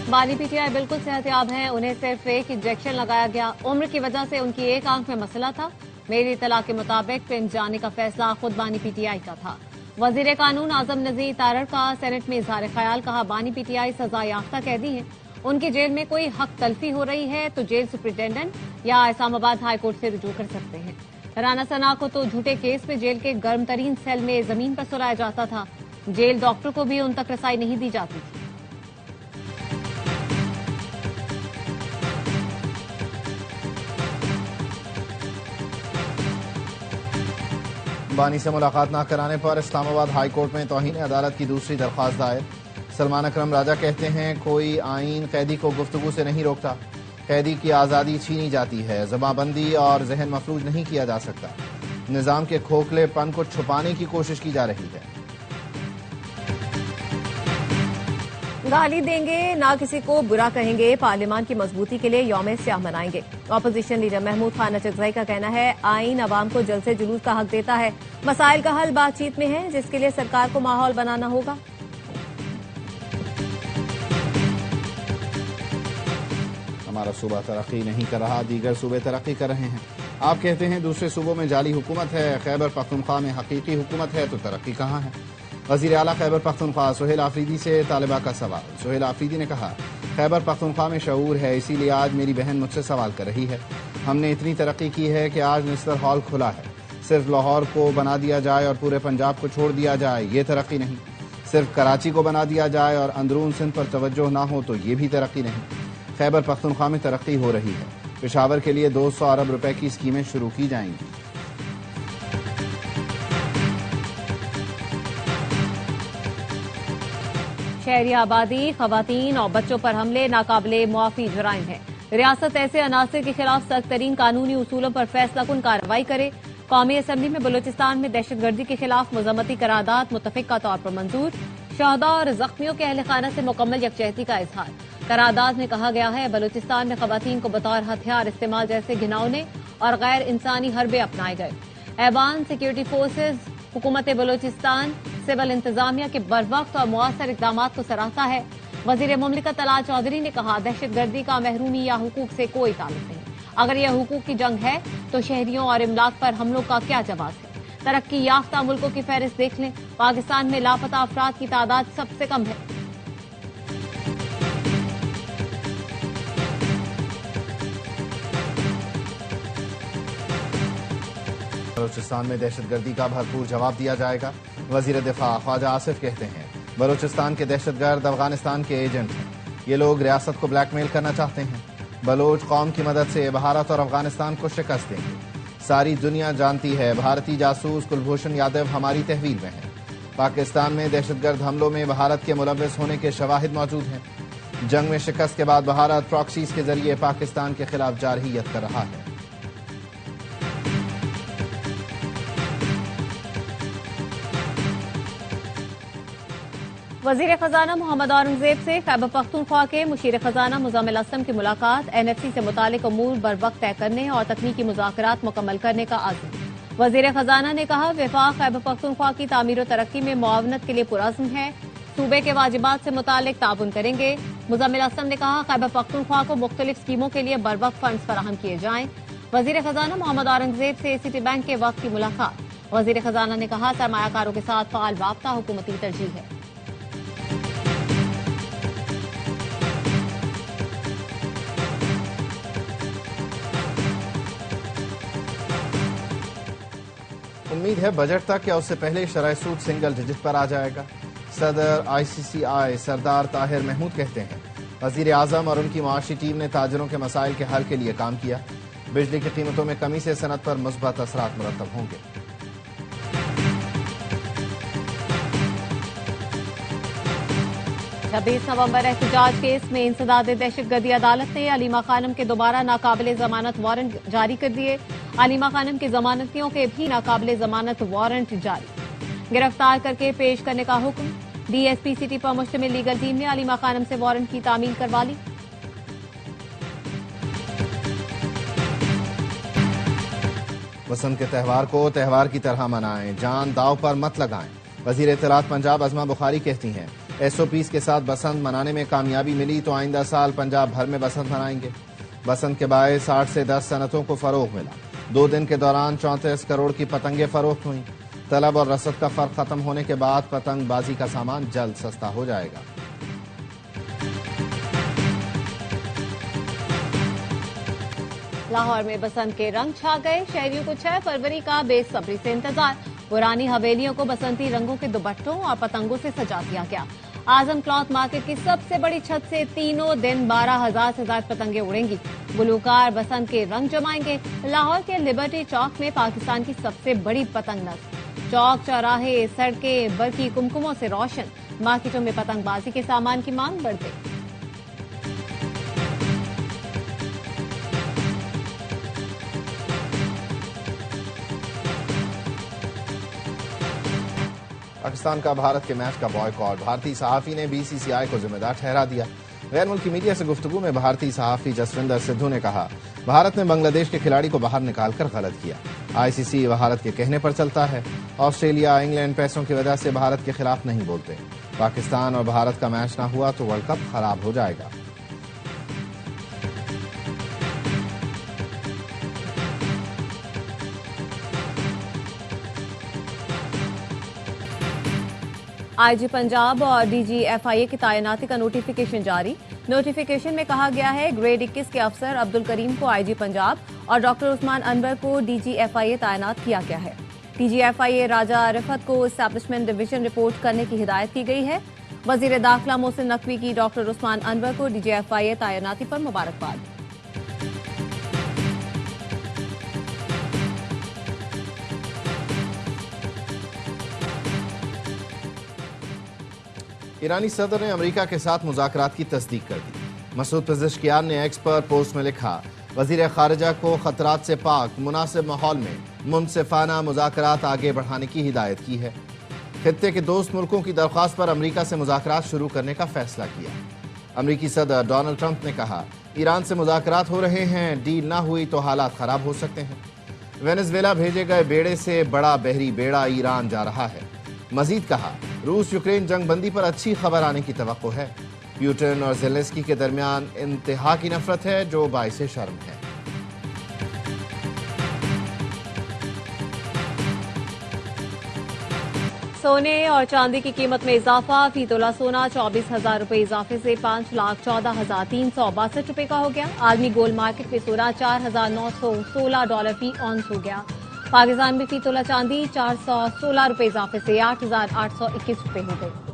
बानी पीटीआई बिल्कुल सेहतयाब हैं। उन्हें सिर्फ एक इंजेक्शन लगाया गया। उम्र की वजह से उनकी एक आंख में मसला था। मेरी इतला के मुताबिक फिल्म जाने का फैसला खुद बानी पीटीआई का था। वजीर कानून आजम नजीर तारड़ का सेनेट में इजहार ख्याल। कहा, बानी पीटीआई सजा याफ्ता कैदी हैं। उनकी जेल में कोई हक तलफी हो रही है तो जेल सुप्रिंटेंडेंट या इस्लामाबाद हाईकोर्ट से रुजू कर सकते हैं। राना सना को तो झूठे केस में जेल के गर्म तरीन सेल में जमीन पर सुलाया जाता था। जेल डॉक्टर को भी उन तक रसाई नहीं दी जाती थी। बानी से मुलाकात न कराने पर इस्लामाबाद हाई कोर्ट में तौहीन अदालत की दूसरी दरख्वास्त दायर। सलमान अकरम राजा कहते हैं, कोई आईन कैदी को गुफ्तगू से नहीं रोकता। कैदी की आज़ादी छीनी जाती है। जबाबंदी और जहन मफलूज नहीं किया जा सकता। निज़ाम के खोखलेपन को छुपाने की कोशिश की जा रही है। गाली देंगे, ना किसी को बुरा कहेंगे। पार्लियामान की मजबूती के लिए यौम स्याह मनाएंगे। अपोजिशन लीडर महमूद खान अचकजई का कहना है, आईन अवाम को जलसे जुलूस का हक देता है। मसाइल का हल बातचीत में है, जिसके लिए सरकार को माहौल बनाना होगा। हमारा सूबा तरक्की नहीं कर रहा, दीगर सूबे तरक्की कर रहे हैं। आप कहते हैं दूसरे सूबों में जाली हुकूमत है, खैबर पख्तूनख्वा में हकीकी हुकूमत है, तो तरक्की कहाँ है? वजीर आला खैबर पख्तूनख्वा सुहेल आफरीदी से तालिबा का सवाल। सुहेल आफरीदी ने कहा, खैबर पख्तूनख्वा में शऊर है, इसीलिए आज मेरी बहन मुझसे सवाल कर रही है। हमने इतनी तरक्की की है कि आज निस्तर हॉल खुला है। सिर्फ लाहौर को बना दिया जाए और पूरे पंजाब को छोड़ दिया जाए, ये तरक्की नहीं। सिर्फ कराची को बना दिया जाए और अंदरून सिंध पर तवज्जो ना हो, तो ये भी तरक्की नहीं। खैबर पख्तूनख्वा में तरक्की हो रही है। पेशावर के लिए 200 अरब रुपए की स्कीमें शुरू की जाएंगी। शहरी आबादी, खवातीन और बच्चों पर हमले नाकाबिले मुआफी जराइम है। रियासत ऐसे अनासर के खिलाफ सख्त तरीन कानूनी उसूलों पर फैसला कुन कार्रवाई करे। कौमी असम्बली में बलूचिस्तान में दहशतगर्दी के खिलाफ मुज़म्मती करारदाद मुतफिका तौर पर मंजूर। शहदा और जख्मियों के अहल खाना से मुकम्मल यकजहती का इजहार। करारदाद में कहा गया है, बलूचिस्तान में खवातीन को बतौर हथियार इस्तेमाल जैसे घिनौने और गैर इंसानी हरबे अपनाए गए। ऐवान, सिक्योरिटी फोर्सेज, हुकूमत बलूचिस्तान सिविल इंतजामिया के बरवक्त और मुआसर इकदाम को सराहता है। वजीर मुमलिकत तलाल चौधरी ने कहा, दहशतगर्दी का महरूमी या हुकूक से कोई ताल्लुक नहीं। अगर यह हुकूक की जंग है तो शहरियों और इमलाक पर हमलों का क्या जवाब है? तरक्की याफ्ता मुल्कों की फहरिस्त देख लें। पाकिस्तान में लापता अफराद की तादाद सबसे कम है। बलूचिस्तान में दहशतगर्दी का भरपूर जवाब दिया जाएगा। वजीर दिफा ख्वाजा आसिफ कहते हैं, बलूचिस्तान के दहशतगर्द अफगानिस्तान के एजेंट हैं। ये लोग रियासत को ब्लैकमेल करना चाहते हैं। बलोच कौम की मदद से भारत और अफगानिस्तान को शिकस्त देंगे। सारी दुनिया जानती है, भारतीय जासूस कुलभूषण यादव हमारी तहवील में है। पाकिस्तान में दहशतगर्द हमलों में भारत के मुलव्वस होने के शवाहिद मौजूद हैं। जंग में शिकस्त के बाद भारत प्रॉक्सीज के जरिए पाकिस्तान के खिलाफ जारहियत कर रहा है। वजीर खजाना मोहम्मद औरंगजेब से खैबर पख्तूनख्वा के मुशीर खजाना मुज़म्मिल असलम की मुलाकात। एनएफसी से मुतालिक अमूर बर वक्त तय करने और तकनीकी मुज़ाकरात मुकम्मल करने का आज़म। वजीर खजाना ने कहा, वफाक खैबर पख्तूनख्वा की तामीर और तरक्की में मुआवनत के लिए पुरअज़्म है। सूबे के वाजिबात से मुतालिक ताउन करेंगे। मुज़म्मिल असलम ने कहा, खैबर पख्तूनख्वा को मुख्तलिफ स्कीमों के लिए बर वक्त फंड्स फराहम किए जाएं। वजीर खजाना मोहम्मद औरंगजेब से सिटी बैंक के वक्त की मुलाकात। वजीर खजाना ने कहा, सरमायाकारों के साथ फाल वाबता हुकूमती तरजीह है। उम्मीद है बजट तक या उससे पहले शरह सूद सिंगल डिजिट पर आ जाएगा। सदर ICCI सरदार ताहिर महमूद कहते हैं, वजीर आजम और उनकी मुआशी टीम ने ताजरों के मसाइल के हल के लिए काम किया। बिजली की कीमतों में कमी से सनत पर मुस्बत असरात मुरतब होंगे। 26 नवंबर एहतजाज केस में इंसदाद दहशतगर्दी अदालत ने अलीमा खानम के दोबारा नाकाबिले जमानत वारंट जारी कर दिए। अलीमा खानम के जमानतियों के भी नाकाबिले जमानत वारंट जारी। गिरफ्तार करके पेश करने का हुक्म। DSP सिटी पर मुश्तमिल लीगल टीम ने अलीमा खानम से वारंट की तामील करवा ली। वसंत के त्यौहार को त्यौहार की तरह मनाएं, जान दाव पर मत लगाएं। वजीर इत्तलात पंजाब अज़मा बुखारी कहती हैं, SOPs के साथ बसंत मनाने में कामयाबी मिली तो आइंदा साल पंजाब भर में बसंत मनाएंगे। बसंत के बायस 8 से 10 सनतों को फरोग मिला। 2 दिन के दौरान 34 करोड़ की पतंगें फरोख्त हुई। तलब और रसद का फर्क खत्म होने के बाद पतंगबाजी का सामान जल्द सस्ता हो जाएगा। लाहौर में बसंत के रंग छा गए। शहरियों को 6 फरवरी का बेसब्री से इंतजार। पुरानी हवेलियों को बसंती रंगों के दुपट्टों और पतंगों से सजा दिया गया। आजम क्लॉथ मार्केट की सबसे बड़ी छत से तीनों दिन 12,000 से ज्यादा पतंगे उड़ेंगी। गुलूकार बसंत के रंग जमाएंगे। लाहौर के लिबर्टी चौक में पाकिस्तान की सबसे बड़ी पतंग नस्ल। चौक चौराहे सड़कें बरकी कुमकुमों से रोशन। मार्केटों में पतंगबाजी के सामान की मांग बढ़ गई। पाकिस्तान का भारत के मैच का बॉयकॉट। भारतीय सहाफी ने BCCI को जिम्मेदार ठहरा दिया। गैर मुल्की मीडिया से गुफ्तगू में भारतीय सहाफी जसविंदर सिद्धू ने कहा, भारत ने बांग्लादेश के खिलाड़ी को बाहर निकालकर गलत किया। ICC भारत के कहने पर चलता है। ऑस्ट्रेलिया, इंग्लैंड पैसों की वजह से भारत के खिलाफ नहीं बोलते। पाकिस्तान और भारत का मैच न हुआ तो वर्ल्ड कप खराब हो जाएगा। IG पंजाब और DG FIA की तैनाती का नोटिफिकेशन जारी। नोटिफिकेशन में कहा गया है ग्रेड 21 के अफसर अब्दुल करीम को IG पंजाब और डॉक्टर उस्मान अनवर को DG FIA तैनात किया गया है। DG FIA राजा रिफत को एस्टैब्लिशमेंट डिवीजन रिपोर्ट करने की हिदायत की गई है। वजीर दाखिला मोहसिन नकवी की डॉक्टर उस्मान अनवर को DG FIA तैनाती पर मुबारकबाद। ईरानी सदर ने अमेरिका के साथ मुज़ाकरात की तस्दीक कर दी। मसूद पेज़ेश्कियान ने एक्स पर पोस्ट में लिखा, वज़ीर ख़ारिजा को खतरात से पाक मुनासिब माहौल में मुनसिफाना मुज़ाकरात आगे बढ़ाने की हिदायत की है। खित्ते के दोस्त मुल्कों की दरख्वास्त पर अमेरिका से मुज़ाकरात शुरू करने का फैसला किया। अमेरिकी सदर डोनाल्ड ट्रंप ने कहा, ईरान से मुज़ाकरात हो रहे हैं, डील ना हुई तो हालात ख़राब हो सकते हैं। वेनेज़ुएला भेजे गए बेड़े से बड़ा बहरी बेड़ा ईरान जा रहा है। मजीद कहा, रूस यूक्रेन जंग बंदी पर अच्छी खबर आने की तवक्को है। पुतिन और ज़ेलेंस्की के दरमियान इंतहा की नफरत है जो बाइसे शर्म है। सोने और चांदी की कीमत में इजाफा। फी तोला सोना 24,000 रुपए इजाफे से $5,14,362 रुपए का हो गया। आलमी गोल्ड मार्केट में सोना $4,916 फी ऑन्स हो गया। पाकिस्तान में फी तोला चांदी 416 रुपए इजाफे से 8,821 रुपए हो गई।